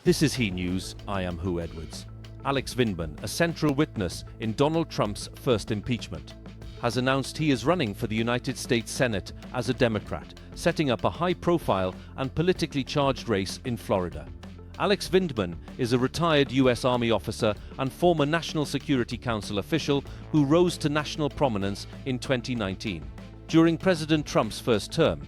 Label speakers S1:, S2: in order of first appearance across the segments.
S1: This is He News. I am Hu Edwards. Alex Vindman, a central witness in Donald Trump's first impeachment, has announced he is running for the United States Senate as a Democrat, setting up a high-profile and politically charged race in Florida. Alex Vindman is a retired U.S. Army officer and former National Security Council official who rose to national prominence in 2019. During President Trump's first term,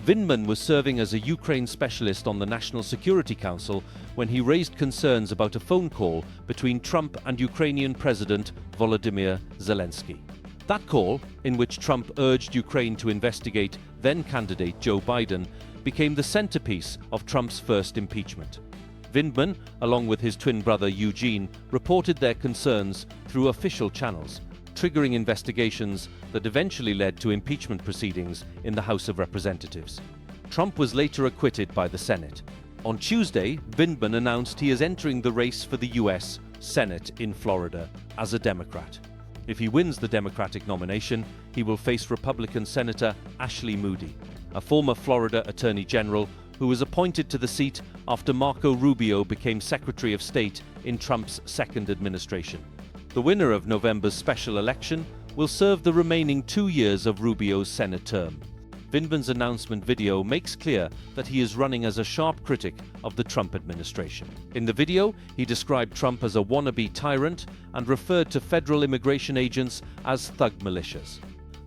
S1: Vindman was serving as a Ukraine specialist on the National Security Council when he raised concerns about a phone call between Trump and Ukrainian President Volodymyr Zelensky. That call, in which Trump urged Ukraine to investigate then-candidate Joe Biden, became the centerpiece of Trump's first impeachment. Vindman, along with his twin brother Eugene, reported their concerns through official channels, triggering investigations that eventually led to impeachment proceedings in the House of Representatives. Trump was later acquitted by the Senate. On Tuesday, Vindman announced he is entering the race for the U.S. Senate in Florida as a Democrat. If he wins the Democratic nomination, he will face Republican Senator Ashley Moody, a former Florida Attorney General who was appointed to the seat after Marco Rubio became Secretary of State in Trump's second administration. The winner of November's special election will serve the remaining 2 years of Rubio's Senate term. Vindman's announcement video makes clear that he is running as a sharp critic of the Trump administration. In the video, he described Trump as a wannabe tyrant and referred to federal immigration agents as thug militias.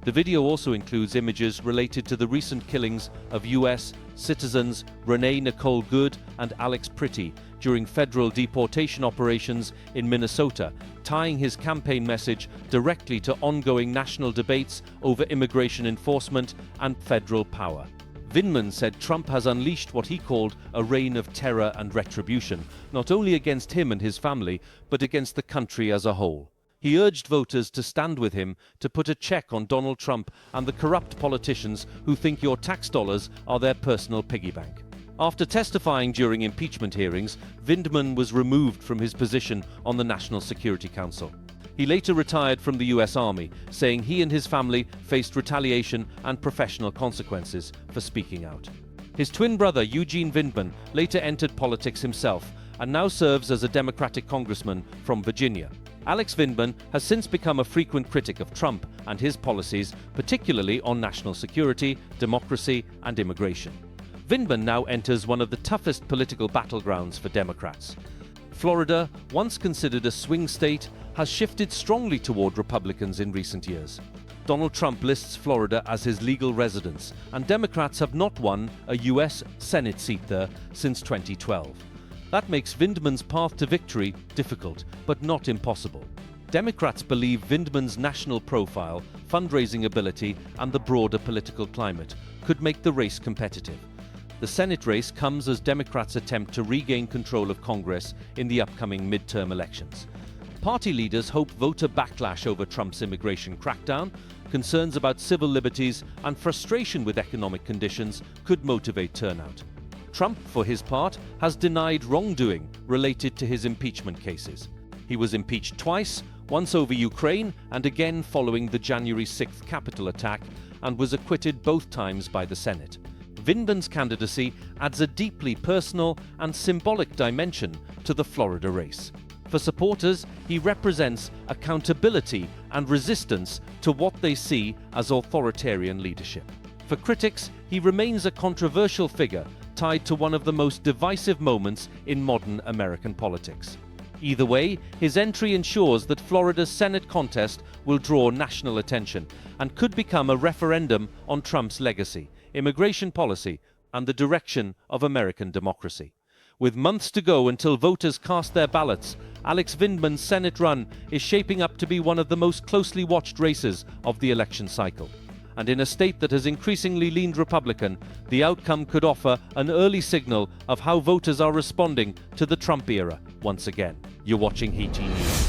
S1: The video also includes images related to the recent killings of U.S. citizens Renee Nicole Good and Alex Pretty during federal deportation operations in Minnesota, tying his campaign message directly to ongoing national debates over immigration enforcement and federal power. Vindman said Trump has unleashed what he called a reign of terror and retribution, not only against him and his family, but against the country as a whole. He urged voters to stand with him to put a check on Donald Trump and the corrupt politicians who think your tax dollars are their personal piggy bank. After testifying during impeachment hearings, Vindman was removed from his position on the National Security Council. He later retired from the U.S. Army, saying he and his family faced retaliation and professional consequences for speaking out. His twin brother Eugene Vindman later entered politics himself and now serves as a Democratic congressman from Virginia. Alex Vindman has since become a frequent critic of Trump and his policies, particularly on national security, democracy, and immigration. Vindman now enters one of the toughest political battlegrounds for Democrats. Florida, once considered a swing state, has shifted strongly toward Republicans in recent years. Donald Trump lists Florida as his legal residence, and Democrats have not won a U.S. Senate seat there since 2012. That makes Vindman's path to victory difficult, but not impossible. Democrats believe Vindman's national profile, fundraising ability, and the broader political climate could make the race competitive. The Senate race comes as Democrats attempt to regain control of Congress in the upcoming midterm elections. Party leaders hope voter backlash over Trump's immigration crackdown, concerns about civil liberties, and frustration with economic conditions could motivate turnout. Trump, for his part, has denied wrongdoing related to his impeachment cases. He was impeached twice, once over Ukraine and again following the January 6th Capitol attack, and was acquitted both times by the Senate. Vindman's candidacy adds a deeply personal and symbolic dimension to the Florida race. For supporters, he represents accountability and resistance to what they see as authoritarian leadership. For critics, he remains a controversial figure tied to one of the most divisive moments in modern American politics. Either way, his entry ensures that Florida's Senate contest will draw national attention and could become a referendum on Trump's legacy, immigration policy, and the direction of American democracy. With months to go until voters cast their ballots, Alex Vindman's Senate run is shaping up to be one of the most closely watched races of the election cycle. And in a state that has increasingly leaned Republican, the outcome could offer an early signal of how voters are responding to the Trump era once again. You're watching HET News.